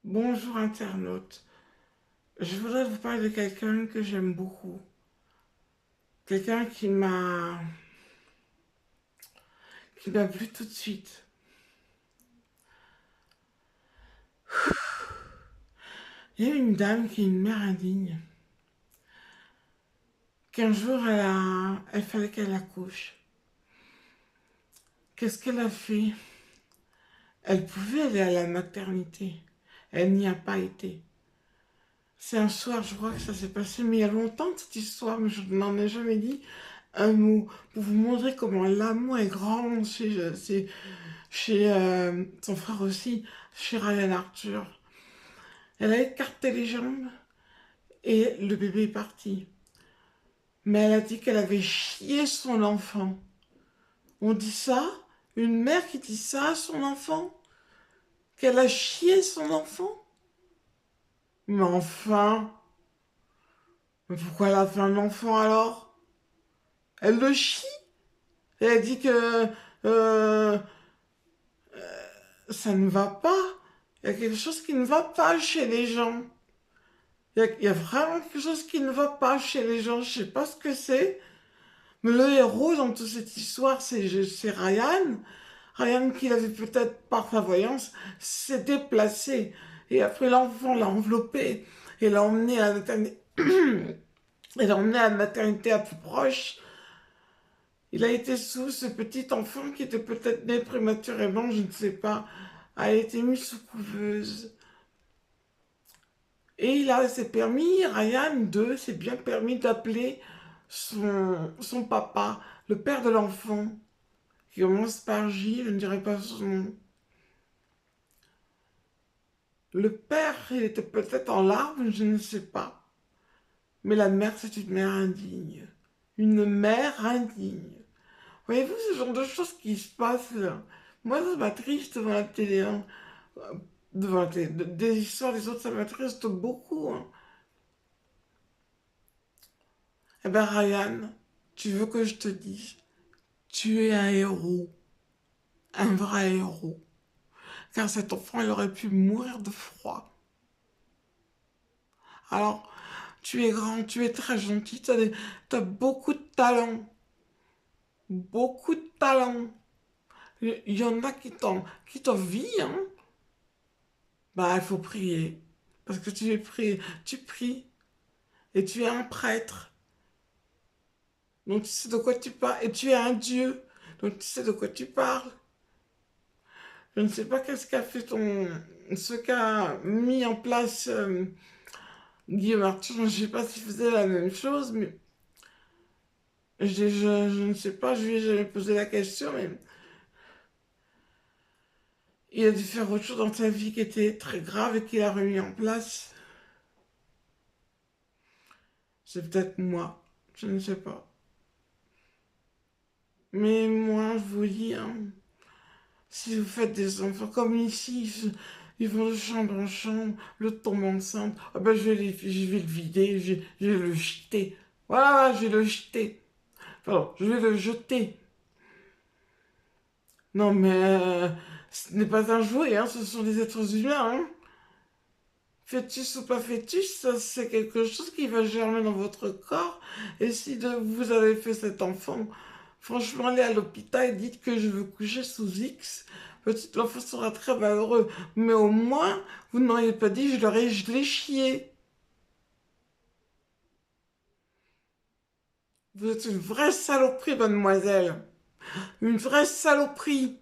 Bonjour internaute, je voudrais vous parler de quelqu'un que j'aime beaucoup, quelqu'un qui m'a plu tout de suite. Il y a une dame qui est une mère indigne, qu'un jour elle fallait qu'elle accouche. Qu'est-ce qu'elle a fait? Elle pouvait aller à la maternité, elle n'y a pas été. C'est un soir, je crois que ça s'est passé, mais il y a longtemps cette histoire, mais je n'en ai jamais dit un mot pour vous montrer comment l'amour est grand chez son frère aussi, chez Ryan Arthur. Elle a écarté les jambes et le bébé est parti. Mais elle a dit qu'elle avait chié son enfant. On dit ça? Une mère qui dit ça à son enfant? Qu'elle a chié son enfant? Mais enfin, mais pourquoi elle a fait un enfant alors? Elle le chie? Elle a dit que euh, ça ne va pas. Il y a quelque chose qui ne va pas chez les gens. Il y a vraiment quelque chose qui ne va pas chez les gens. Je sais pas ce que c'est. Mais le héros dans toute cette histoire, c'est Ryan. Ryan, qui l'avait peut-être par sa voyance, s'est déplacé. Et après, l'enfant l'a enveloppé et l'a emmené à la maternité. Et l'a emmené à la maternité la plus proche. Il a été sous ce petit enfant qui était peut-être né prématurément, je ne sais pas, a été mis sous couveuse. Et Ryan s'est bien permis d'appeler son papa, le père de l'enfant, qui commence par J, je ne dirai pas son nom. Le père, il était peut-être en larmes, je ne sais pas. Mais la mère, c'est une mère indigne. Une mère indigne. Voyez-vous ce genre de choses qui se passent là? Moi, ça m'attriste devant la télé. Hein. Devant la télé. Des histoires des autres, ça m'attriste beaucoup. Hein. Eh ben, Ryan, tu veux que je te dise? Tu es un héros. Un vrai héros. Car cet enfant, il aurait pu mourir de froid. Alors, tu es grand, tu es très gentil, t'as beaucoup de talent. Beaucoup de talent. Il y en a qui t'envient, hein. Bah, il faut prier. Parce que tu pries. Et tu es un prêtre. Donc tu sais de quoi tu parles. Et tu es un Dieu. Donc tu sais de quoi tu parles. Je ne sais pas qu'est-ce qu'a fait ce qu'a mis en place Guillaume Arthur. Je ne sais pas s'il faisait la même chose, mais je ne sais pas, je lui ai jamais posé la question, mais il a dû faire autre chose dans sa vie qui était très grave et qu'il a remis en place. C'est peut-être moi, je ne sais pas. Mais moi, je vous dis, hein, si vous faites des enfants comme ici, ils vont de chambre en chambre, le tombe enceinte, ah ben je vais le vider, je vais le jeter. Voilà, je vais le jeter. Pardon, je vais le jeter. Non mais ce n'est pas un jouet, hein, ce sont des êtres humains. Hein. Fœtus ou pas fœtus, ça c'est quelque chose qui va germer dans votre corps. Et si vous avez fait cet enfant, franchement, allez à l'hôpital et dites que je veux coucher sous X. Peut-être l'enfant sera très malheureux. Mais au moins, vous n'auriez pas dit je l'ai chié. Vous êtes une vraie saloperie, mademoiselle. Une vraie saloperie.